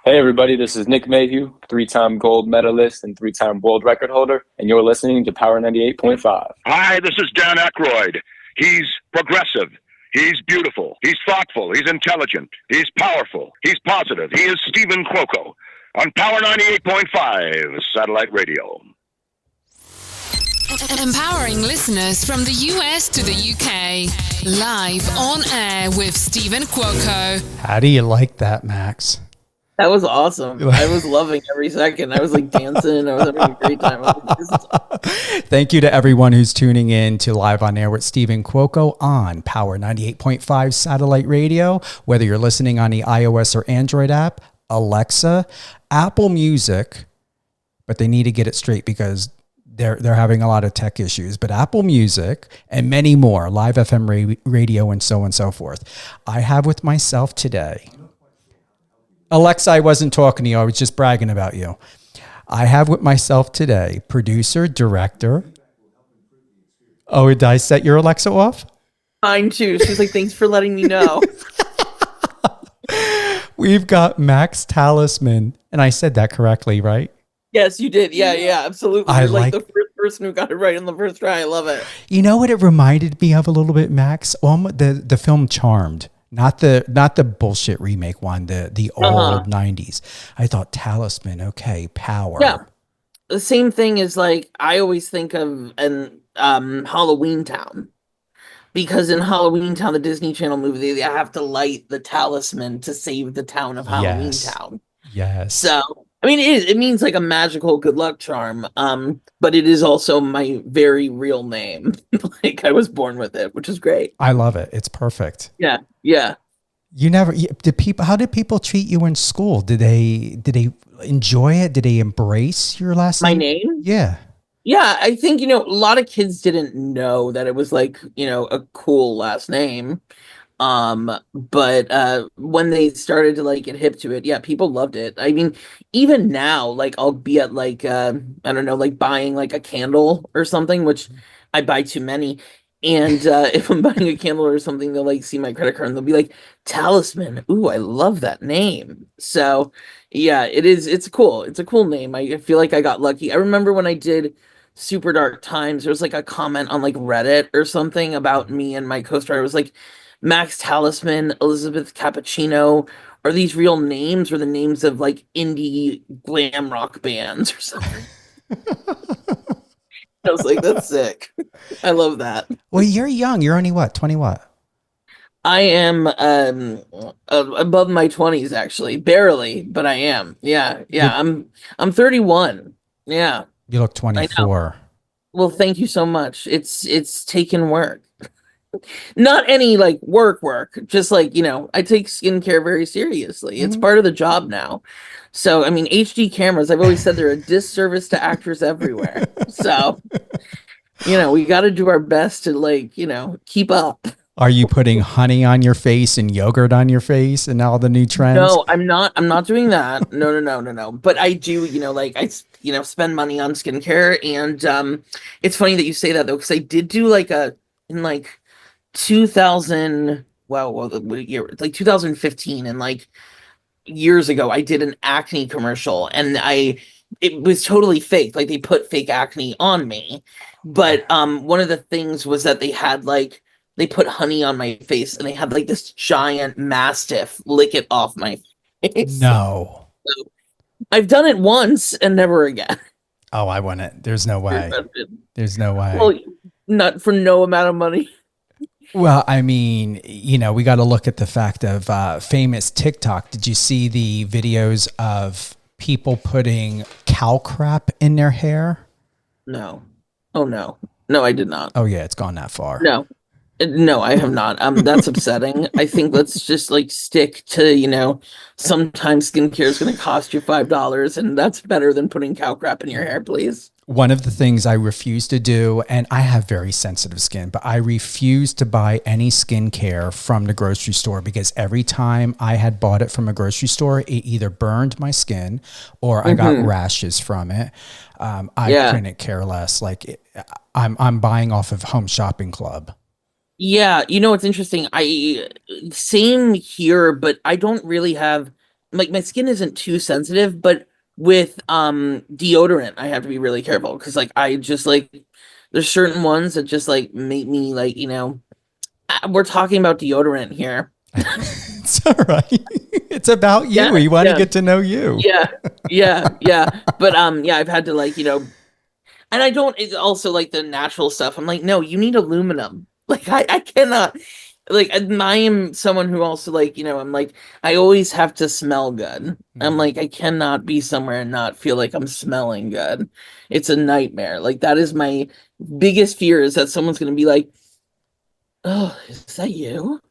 Hey everybody, this is Nick Mayhew, three-time gold medalist and three-time world record holder, and you're listening to Power 98.5. Hi, this is Dan Aykroyd. He's progressive. He's beautiful. He's thoughtful. He's intelligent. He's powerful. He's positive. He is Stephen Cuoco on Power 98.5 Satellite Radio. Empowering listeners from the US to the UK. Live on air with Stephen Cuoco. How do you like that, Max? That was awesome. I was loving every second. I was like dancing. I was having a great time. Thank you to everyone who's tuning in to Live on Air with Stephen Cuoco on Power 98.5 Satellite Radio. Whether you're listening on the iOS or Android app, Alexa, Apple Music, but they need to get it straight because they're having a lot of tech issues, but Apple Music and many more, Live FM radio and so on and so forth. I have with myself today, Alexa, I wasn't talking to you. I was just bragging about you. I have with myself today, producer, director. Oh, did I set your Alexa off? Mine too. She's like, thanks for letting me know. We've got Max Talisman. And I said that correctly, right? Yes, you did. Yeah, absolutely. You're like the first person who got it right on the first try. I love it. You know what it reminded me of a little bit, Max? The film Charmed. Not the bullshit remake one, the old 90s. I thought Talisman, okay, power. Yeah. The same thing is like I always think of Halloween Town. Because in Halloween Town, the Disney Channel movie, they have to light the talisman to save the town of Halloween Town. Yes. So I mean, it means like a magical good luck charm, but it is also my very real name. Like I was born with it, which is great. I love it. It's perfect. Yeah. How did people treat you in school? Did they enjoy it? Did they embrace your last name? My name? Yeah. Yeah, I think, a lot of kids didn't know that it was like, a cool last name. But when they started to like get hip to it, yeah, people loved it. I mean, even now, like I'll be at like I don't know, like buying like a candle or something, which I buy too many. And if I'm buying a candle or something, they'll like see my credit card and they'll be like, Talisman. Ooh, I love that name. So yeah, it's cool. It's a cool name. I feel like I got lucky. I remember when I did Super Dark Times, there was like a comment on like Reddit or something about me and my co-star. It was like, Max Talisman, Elizabeth Cappuccino, are these real names or the names of like indie glam rock bands or something? I was like, that's sick. I love that. Well, you're young. You're only what, 20 what? I am above my 20s actually, barely, but I am. Yeah. I'm 31. Yeah. You look 24. Well, thank you so much. It's taken work. Not any like work, just like, I take skincare very seriously. It's part of the job now. So, I mean, HD cameras, I've always said they're a disservice to actors everywhere. So, we got to do our best to like, keep up. Are you putting honey on your face and yogurt on your face and all the new trends? No, I'm not doing that. No. But I do, I spend money on skincare. And it's funny that you say that though, because I did do like in like 2000, what year? It's like 2015, and like years ago, I did an acne commercial, and it was totally fake. Like they put fake acne on me, but one of the things was that they put honey on my face, and they had like this giant mastiff lick it off my face. No, so I've done it once and never again. Oh, I wouldn't. There's no way. There's no way. Well, not for no amount of money. Well, I mean, we got to look at the fact of famous TikTok. Did you see the videos of people putting cow crap in their hair? No. Oh, no. No, I did not. Oh, yeah, it's gone that far. No, I have not. That's upsetting. I think let's just like stick to, sometimes skincare is going to cost you $5, and that's better than putting cow crap in your hair, please. One of the things I refuse to do, and I have very sensitive skin, but I refuse to buy any skincare from the grocery store because every time I had bought it from a grocery store, it either burned my skin or I got rashes from it. I couldn't care less. Like I'm buying off of Home Shopping Club. Yeah, it's interesting. Same here, but I don't really have like my skin isn't too sensitive, but with deodorant, I have to be really careful because like I just like there's certain ones that just like make me like, we're talking about deodorant here. It's all right. It's about you. Yeah, We want to yeah, get to know you. yeah, yeah. But yeah, I've had to like, and I don't, it's also like the natural stuff. I'm like, no, you need aluminum. Like I cannot like I am someone who also like, I'm like I always have to smell good. I'm Mhm. like I cannot be somewhere and not feel like I'm smelling good. It's a nightmare. Like that is my biggest fear is that someone's gonna be like, "Oh, is that you?"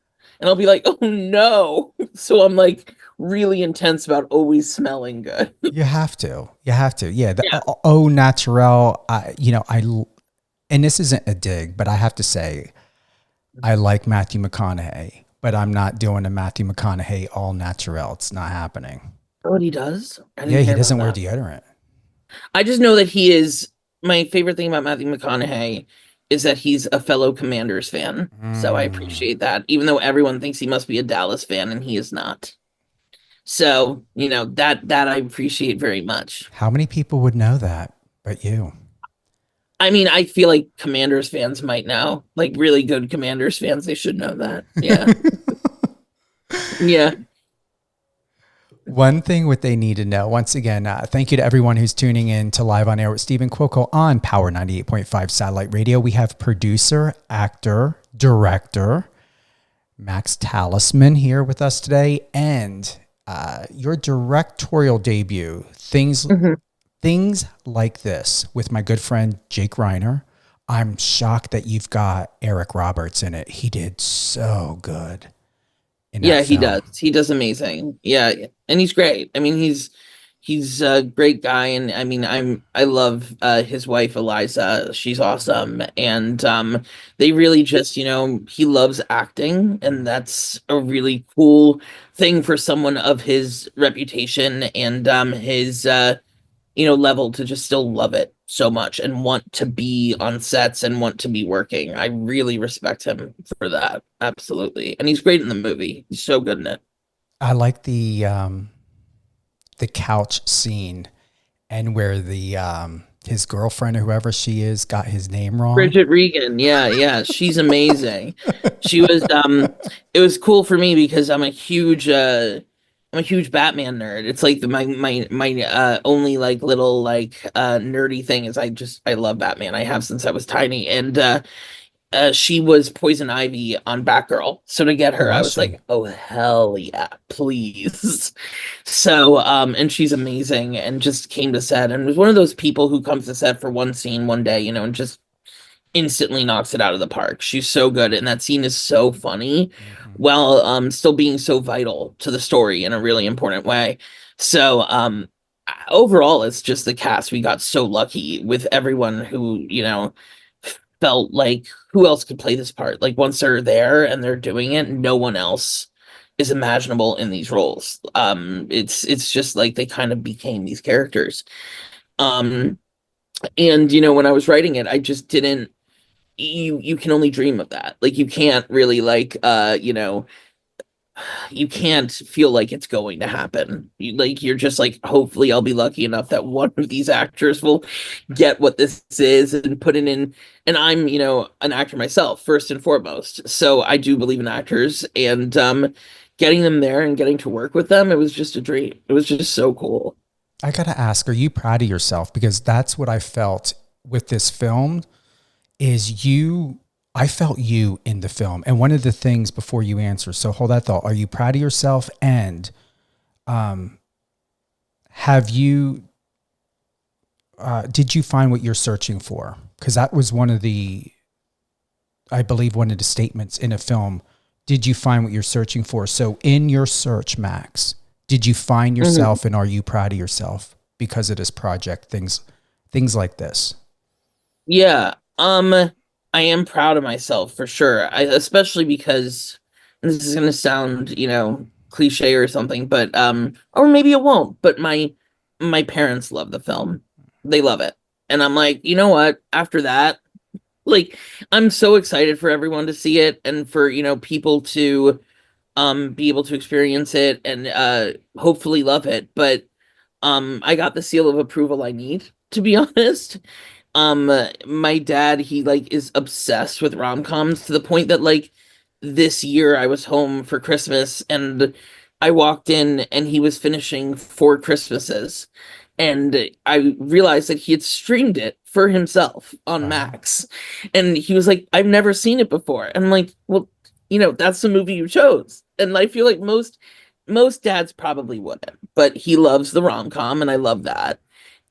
And I'll be like, "Oh no." So I'm like really intense about always smelling good. You have to. You have to. Yeah. The Yeah. au naturel. And this isn't a dig, but I have to say, I like Matthew McConaughey, but I'm not doing a Matthew McConaughey all natural. It's not happening. Oh, what he does? I Yeah, didn't he hear about doesn't wear that. deodorant. I just know that he is my favorite thing about Matthew McConaughey is that he's a fellow Commanders fan. So I Mm. appreciate that, even though everyone thinks he must be a Dallas fan and he is not. So, that I appreciate very much. How many people would know that but you? I mean, I feel like Commanders fans might know, like really good Commanders fans, they should know that. Yeah. Yeah. One thing what they need to know, once again, thank you to everyone who's tuning in to Live on Air with Stephen Cuoco on Power 98.5 Satellite Radio. We have producer, actor, director, Max Talisman here with us today. And your directorial debut, Mhm. things like this, with my good friend Jake Reiner. I'm shocked that you've got Eric Roberts in it. He did so good in Yeah, that he does. film. He does amazing. Yeah, and he's great. I mean, he's a great guy, and I mean, I love his wife Eliza. She's awesome, and they really just he loves acting, and that's a really cool thing for someone of his reputation and his level to just still love it so much and want to be on sets and want to be working. I really respect him for that. Absolutely. And he's great in the movie. He's so good in it. I like the couch scene and where the his girlfriend or whoever she is got his name wrong. Bridget Regan. Yeah, yeah. She's amazing. She was it was cool for me because I'm a huge Batman nerd. It's like my only like little like nerdy thing is I love Batman. I have since I was tiny. And she was Poison Ivy on Batgirl. So to get Oh, her, I was was she? like, oh hell yeah, please. So and she's amazing and just came to set and was one of those people who comes to set for one scene one day, and just instantly knocks it out of the park. She's so good, and that scene is so funny, Mhm. while still being so vital to the story in a really important way. So overall, it's just the cast. We got so lucky with everyone who felt like who else could play this part. Like once they're there and they're doing it, no one else is imaginable in these roles. It's just like they kind of became these characters. Um, and when I was writing it, I just didn't you can only dream of that. Like you can't really like you can't feel like it's going to happen. You're just like hopefully I'll be lucky enough that one of these actors will get what this is and put it in. And I'm an actor myself first and foremost, so I do believe in actors, and getting them there and getting to work with them, it was just a dream. It was just so cool. I gotta ask, are you proud of yourself? Because that's what I felt with this film. Is you? I felt you in the film, and one of the things before you answer. So hold that thought. Are you proud of yourself? And um, have you? Did you find what you're searching for? Because that was one of the, I believe, one of the statements in a film. Did you find what you're searching for? So in your search, Max, did you find Mhm. yourself, and are you proud of yourself because of this project? Things like this. Yeah. I am proud of myself for sure. Especially because and this is gonna sound, cliche or something, but or maybe it won't, but my parents love the film. They love it. And I'm like, you know what? After that, like I'm so excited for everyone to see it and for, people to be able to experience it and hopefully love it. But I got the seal of approval I need, to be honest. My dad, he like is obsessed with rom-coms to the point that like this year I was home for Christmas and I walked in and he was finishing Four Christmases, and I realized that he had streamed it for himself on Wow. Max, and he was like, "I've never seen it before." And I'm like, "Well, that's the movie you chose." And I feel like most dads probably wouldn't, but he loves the rom-com, and I love that.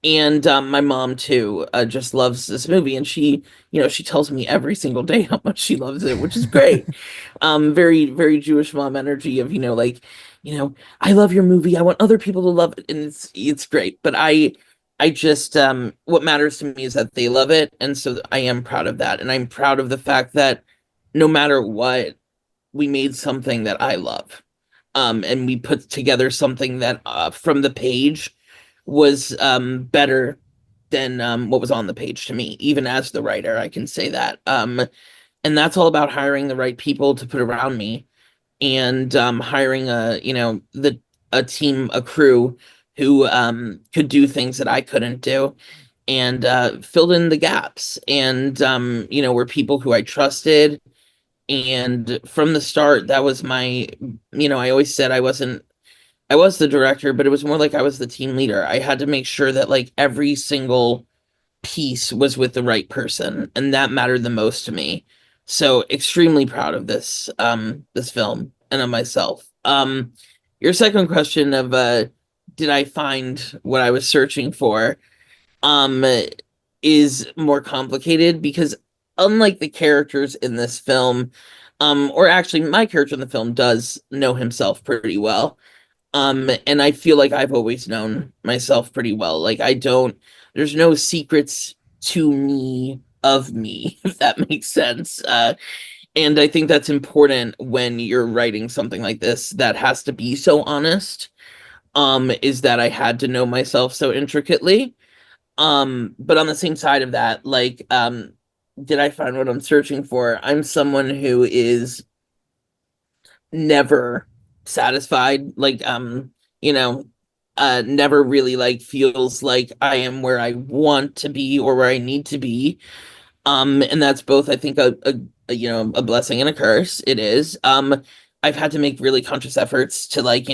And my mom too just loves this movie, and she tells me every single day how much she loves it, which is great. Very very Jewish mom energy of I love your movie, I want other people to love it, and it's great. But I just what matters to me is that they love it, and so I am proud of that, and I'm proud of the fact that no matter what, we made something that I love, and we put together something that from the page was better than what was on the page to me. Even as the writer, I can say that. And that's all about hiring the right people to put around me, and hiring a team, a crew who could do things that I couldn't do, and filled in the gaps, and were people who I trusted. And from the start, that was I always said I was the director, but it was more like I was the team leader. I had to make sure that like every single piece was with the right person, and that mattered the most to me. So extremely proud of this film and of myself. Your second question of did I find what I was searching for um is more complicated, because unlike the characters in this film, or actually my character in the film does know himself pretty well. And I feel like I've always known myself pretty well. Like there's no secrets to me of me, if that makes sense. And I think that's important when you're writing something like this that has to be so honest. Is that I had to know myself so intricately. But on the same side of that, like, did I find what I'm searching for? I'm someone who is never satisfied, like never really like feels like I am where I want to be or where I need to be. And that's both, I think, a blessing and a curse. It is. I've had to make really conscious efforts to, like,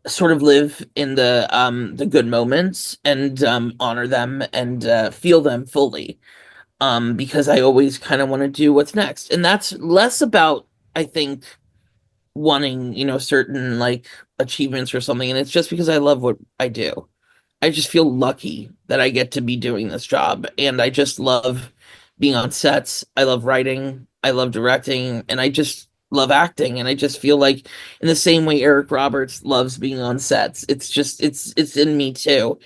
sort of live in the good moments, and honor them, and feel them fully, because I always kind of want to do what's next, and that's less about, I think, wanting, certain like achievements or something. And it's just because I love what I do. I just feel lucky that I get to be doing this job. And I just love being on sets. I love writing. I love directing. And I just love acting. And I just feel like, in the same way Eric Roberts loves being on sets, it's in me too.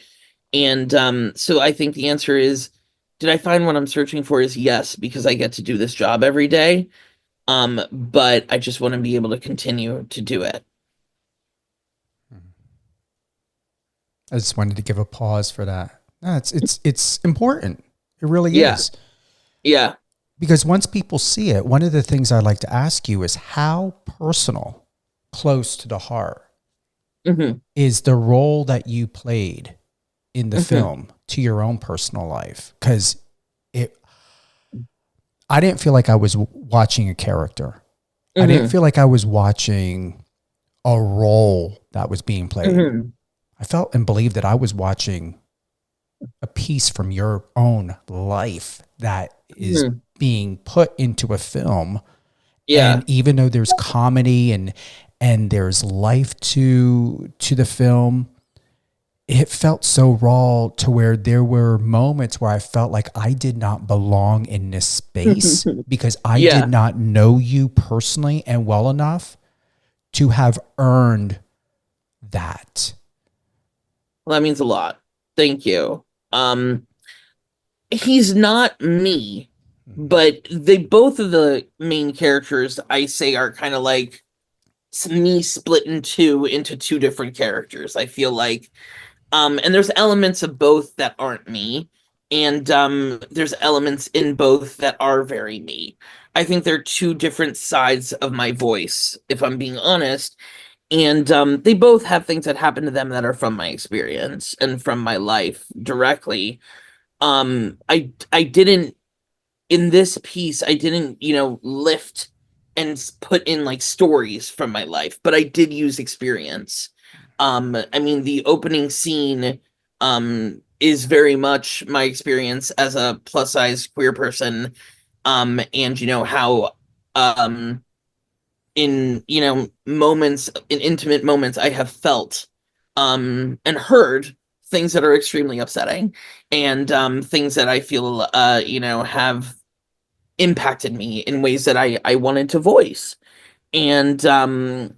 And so I think the answer is, did I find what I'm searching for? Is yes, because I get to do this job every day. But I just want to be able to continue to do it. I just wanted to give a pause for that. No, it's important. It really Yeah. is. Yeah. Because once people see it, one of the things I'd like to ask you is how personal, close to the heart, is the role that you played in the film to your own personal life? Because I didn't feel like I was watching a character. I didn't feel like I was watching a role that was being played. I felt and believed that I was watching a piece from your own life that is being put into a film. Yeah. And even though there's comedy and there's life to the film, it felt so raw to where there were moments where I felt like I did not belong in this space because I did not know you personally and well enough to have earned that. Well, that means a lot. Thank you. He's not me, but they both of the main characters, I say, are kind of like me split into two different characters. I feel like, and there's elements of both that aren't me, and there's elements in both that are very me. I think they're two different sides of my voice, if I'm being honest. And they both have things that happen to them that are from my experience and from my life directly. I didn't in this piece, I didn't, lift and put in like stories from my life, but I did use experience. I mean, the opening scene is very much my experience as a plus size queer person. And how um in moments, in intimate moments, I have felt and heard things that are extremely upsetting, and things that I feel have impacted me in ways that I wanted to voice. And on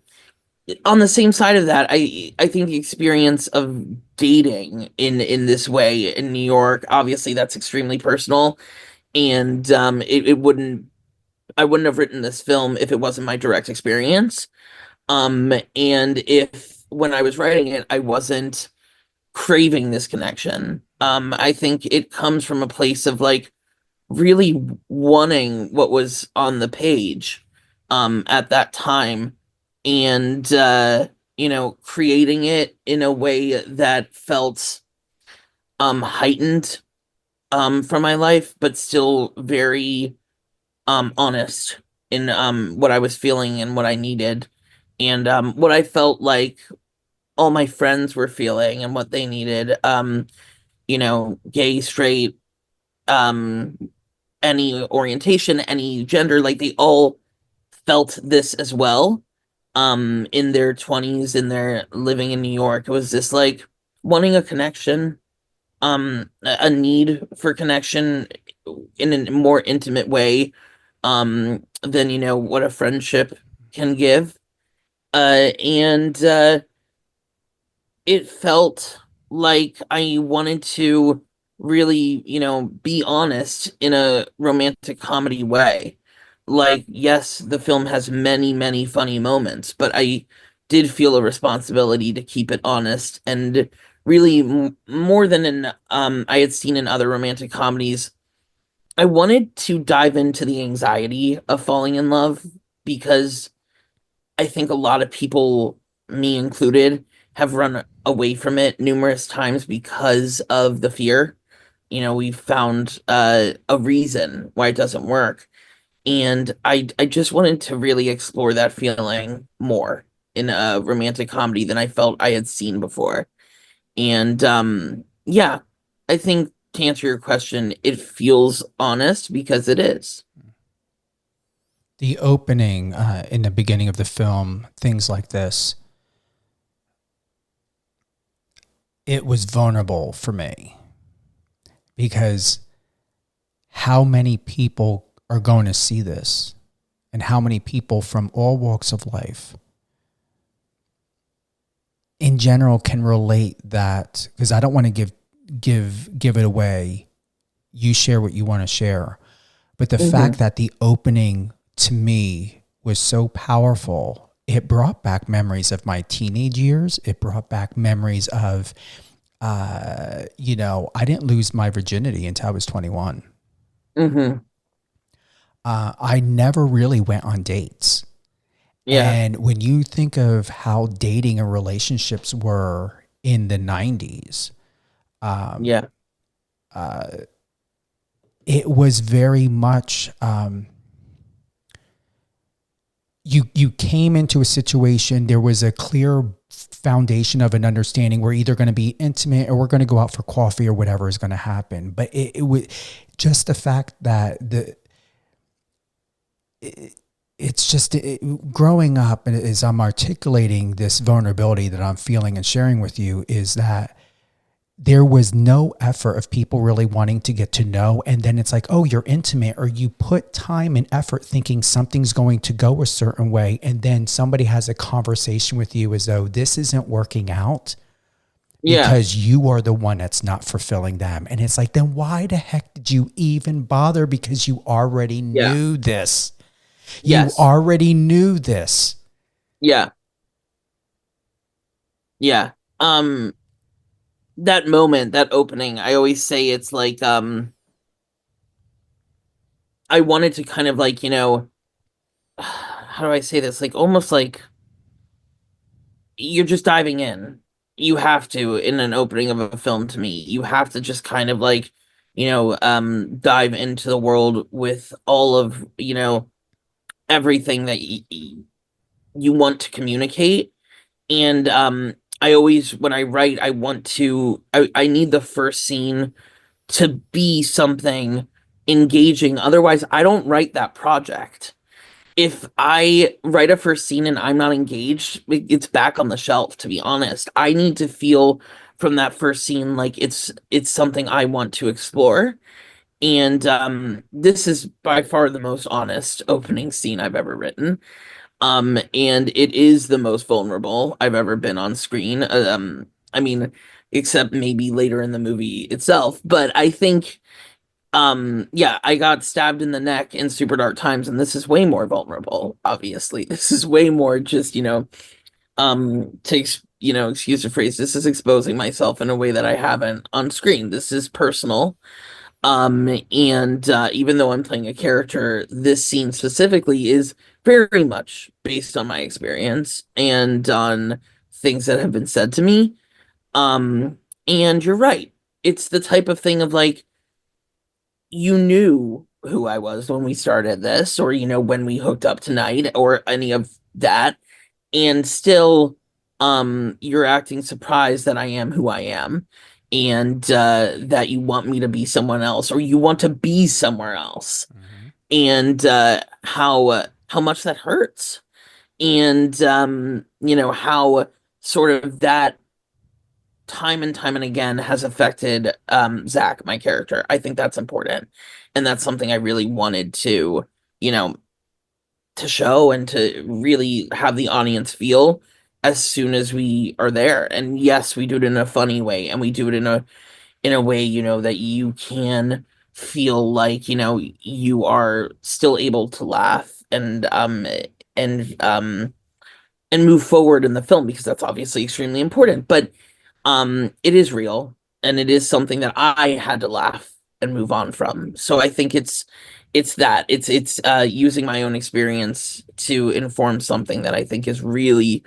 the same side of that, I think the experience of dating in this way in New York, obviously that's extremely personal, and it wouldn't I wouldn't have written this film if it wasn't my direct experience. And if when I was writing it, I wasn't craving this connection. I think it comes from a place of like really wanting what was on the page at that time, and creating it in a way that felt heightened from my life, but still very honest in what I was feeling and what I needed, and what I felt like all my friends were feeling and what they needed. Gay, straight, um any orientation, any gender, like they all felt this as well. In their 20s, in their living in New York. It was just like wanting a connection, a need for connection in a more intimate way, than what a friendship can give. And It felt like I wanted to really, be honest in a romantic comedy way. Like, yes, the film has many, many funny moments, but I did feel a responsibility to keep it honest, and really more than in I had seen in other romantic comedies. I wanted to dive into the anxiety of falling in love, because I think a lot of people, me included, have run away from it numerous times because of the fear. We found a reason why it doesn't work. And I just wanted to really explore that feeling more in a romantic comedy than I felt I had seen before. And yeah, I think to answer your question, it feels honest because it is. The opening in the beginning of the film, things like this, it was vulnerable for me, because how many people are going to see this, and how many people from all walks of life in general can relate that, because I don't want to give it away. You share what you want to share. But the fact that the opening to me was so powerful, it brought back memories of my teenage years. It brought back memories of, I didn't lose my virginity until I was 21. Mm-hmm. I never really went on dates. Yeah. And when you think of how dating and relationships were in the 90s, Yeah. it was very much, you came into a situation, there was a clear foundation of an understanding. We're either going to be intimate or we're going to go out for coffee or whatever is going to happen. But it was just the fact that it's just growing up, and as I'm articulating this vulnerability that I'm feeling and sharing with you, is that there was no effort of people really wanting to get to know. And then it's like, oh, you're intimate, or you put time and effort thinking something's going to go a certain way. And then somebody has a conversation with you as though this isn't working out because you are the one that's not fulfilling them. And it's like, then why the heck did you even bother? Because you already knew this. You already knew this. Yeah. Yeah. That moment, that opening, I always say it's like I wanted to kind of like, how do I say this? Like almost like you're just diving in. You have to, in an opening of a film, to me, you have to just kind of like, dive into the world with all of, everything that you want to communicate. And I always, when I write, I need the first scene to be something engaging. Otherwise, I don't write that project. If I write a first scene and I'm not engaged, it's back on the shelf, to be honest. I need to feel from that first scene like it's something I want to explore. And this is by far the most honest opening scene I've ever written. And it is the most vulnerable I've ever been on screen. I mean, except maybe later in the movie itself, but I think yeah, I got stabbed in the neck in Super Dark Times, and this is way more vulnerable, obviously. This is way more just, excuse the phrase, this is exposing myself in a way that I haven't on screen. This is personal. And even though I'm playing a character, this scene specifically is very much based on my experience and on things that have been said to me. Um, and you're right. It's the type of thing of like, you knew who I was when we started this, or when we hooked up tonight, or any of that, and still, you're acting surprised that I am who I am, and that you want me to be someone else, or you want to be somewhere else, and how much that hurts, and how sort of that time and time and again has affected Zach, my character. I think that's important. And that's something I really wanted to, you know, to show and to really have the audience feel as soon as we are there. And yes, we do it in a funny way, and we do it in a way, that you can feel like, you are still able to laugh and and move forward in the film, because that's obviously extremely important. But it is real, and it is something that I had to laugh and move on from. So I think it's using my own experience to inform something that I think is really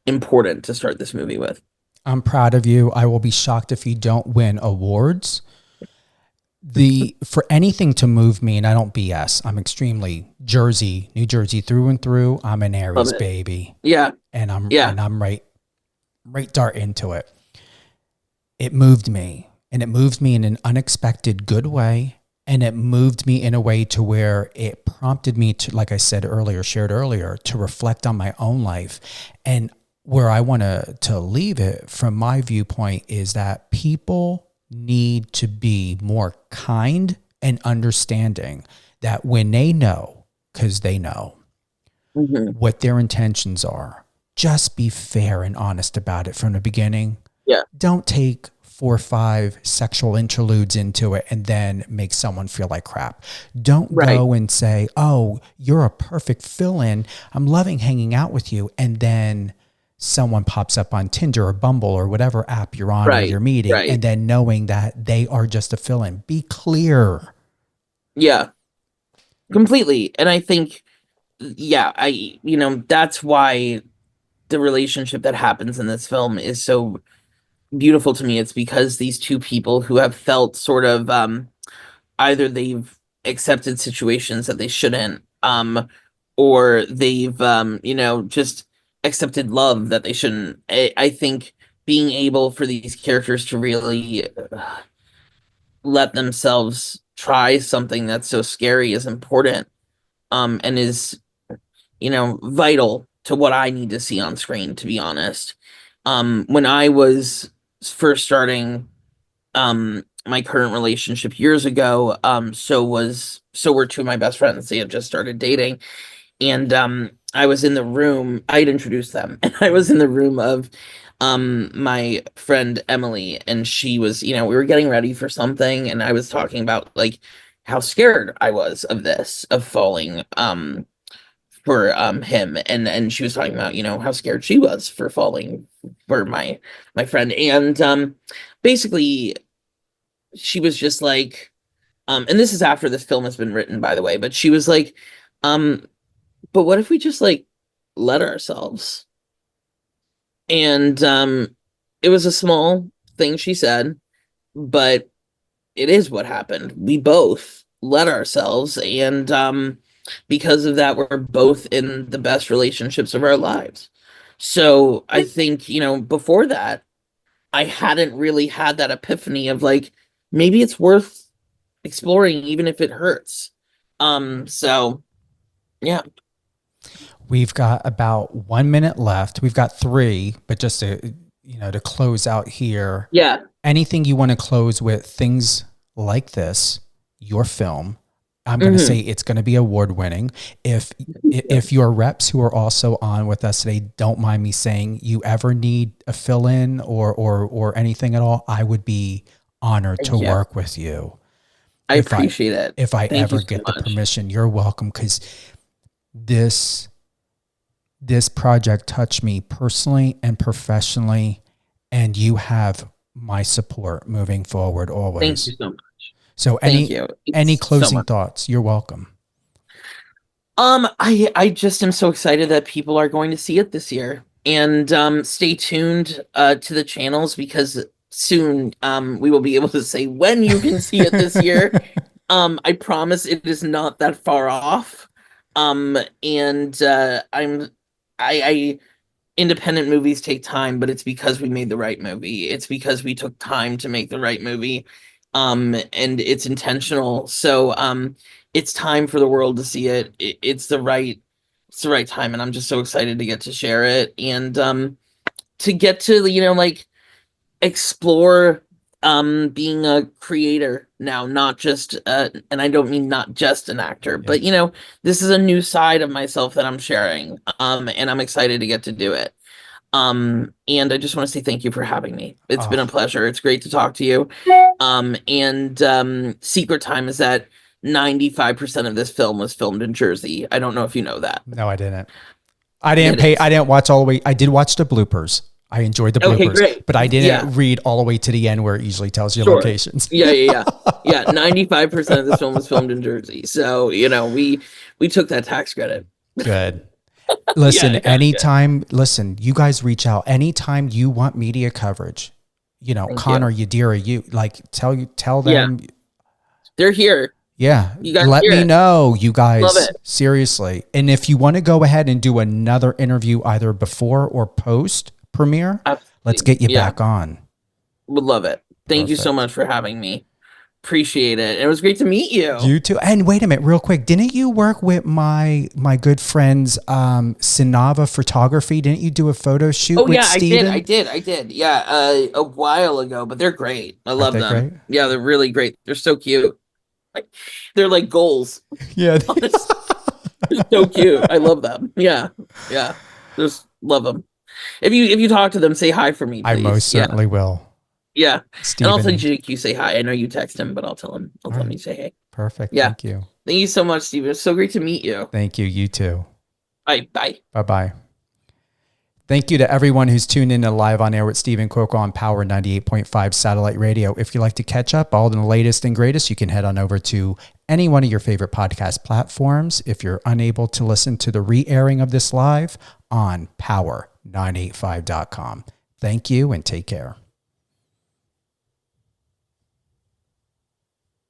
important to start this movie with. I'm proud of you. I will be shocked if you don't win awards. For anything to move me, and I don't BS, I'm extremely New Jersey through and through. I'm an Aries baby. Yeah. And I'm right dart into it. It moved me, and it moved me in an unexpected good way. And it moved me in a way to where it prompted me to, like I said earlier, shared earlier, to reflect on my own life. And where I want to leave it from my viewpoint is that people need to be more kind and understanding, that when they know, because they know what their intentions are, just be fair and honest about it from the beginning. Yeah. Don't take 4 or 5 sexual interludes into it and then make someone feel like crap. Don't go and say, oh, you're a perfect fill-in. I'm loving hanging out with you. And then someone pops up on Tinder or Bumble or whatever app you're on or you're meeting, and then knowing that they are just a fill-in. Be clear. Yeah, completely. And I think, that's why the relationship that happens in this film is so beautiful to me. It's because these two people who have felt sort of either they've accepted situations that they shouldn't, or they've just accepted love that they shouldn't. I think being able for these characters to really let themselves try something that's so scary is important, and is vital to what I need to see on screen, to be honest. When I was first starting my current relationship years ago, so were two of my best friends. They had just started dating, and I was in the room. I'd introduced them, and I was in the room of my friend Emily, and she was, we were getting ready for something, and I was talking about like how scared I was of this, of falling for him, and she was talking about how scared she was for falling for my friend, and basically she was just like, And this is after this film has been written, by the way, but she was like, but what if we just like let ourselves? And it was a small thing she said, but it is what happened. We both let ourselves, and because of that, we're both in the best relationships of our lives. So I think, before that, I hadn't really had that epiphany of like, maybe it's worth exploring, even if it hurts. So yeah. We've got about 1 minute left. We've got 3, but just to close out here. Yeah. Anything you want to close with, things like this, your film, I'm going to say it's going to be award winning. If your reps who are also on with us today don't mind me saying, you ever need a fill in or anything at all, I would be honored to work with you. I appreciate it. If I Thank ever you so get the much. permission, you're welcome. Because this project touched me personally and professionally, and you have my support moving forward always. Thank you so much. So Thank you. any closing so much. thoughts? You're welcome. I just am so excited that people are going to see it this year, and stay tuned to the channels, because soon we will be able to say when you can see it this year. I promise it is not that far off. And I independent movies take time, but it's because we made the right movie. It's because we took time to make the right movie. And it's intentional. So it's time for the world to see it. It's the right time, and I'm just so excited to get to share it, and to get to like explore being a creator now, not just and I don't mean not just an actor, but this is a new side of myself that I'm sharing, and I'm excited to get to do it. And I just want to say thank you for having me. It's been a pleasure. It's great to talk to you. And secret time is that 95% of this film was filmed in Jersey. I don't know if you know that. No, I didn't. I didn't watch all the way. I did watch the bloopers. I enjoyed the bloopers, Okay, great. but I didn't read all the way to the end where it usually tells you locations. Yeah. 95% of this film was filmed in Jersey. So, we took that tax credit. Good. Listen, anytime, you guys reach out anytime you want media coverage, Connor, Yadira, you like tell them. Yeah. They're here. Yeah. You guys let me know, you guys. Love it. Seriously. And if you want to go ahead and do another interview either before or post premiere, let's get you back on. Would love it. Thank you so much for having me. Appreciate it. It was great to meet you. You too. And wait a minute, real quick. Didn't you work with my good friends, Sinava Photography? Didn't you do a photo shoot with Steven? I did. Yeah, a while ago, but they're great. I love them. Great? Yeah, they're really great. They're so cute. They're like goals. Yeah. They're so cute. I love them. Yeah. Just love them. If you talk to them, say hi for me, please. I most certainly will. Yeah. Steven. And I'll tell JQ say hi. I know you text him, but I'll tell him. Tell him you say hey. Perfect. Yeah. Thank you. Thank you so much, Steven. It's so great to meet you. Thank you. You too. Bye. Bye. Thank you to everyone who's tuned in to Live on Air with Stephen Cuoco on Power 98.5 Satellite Radio. If you'd like to catch up all the latest and greatest, you can head on over to any one of your favorite podcast platforms. If you're unable to listen to the re-airing of this live, on power985.com. Thank you and take care.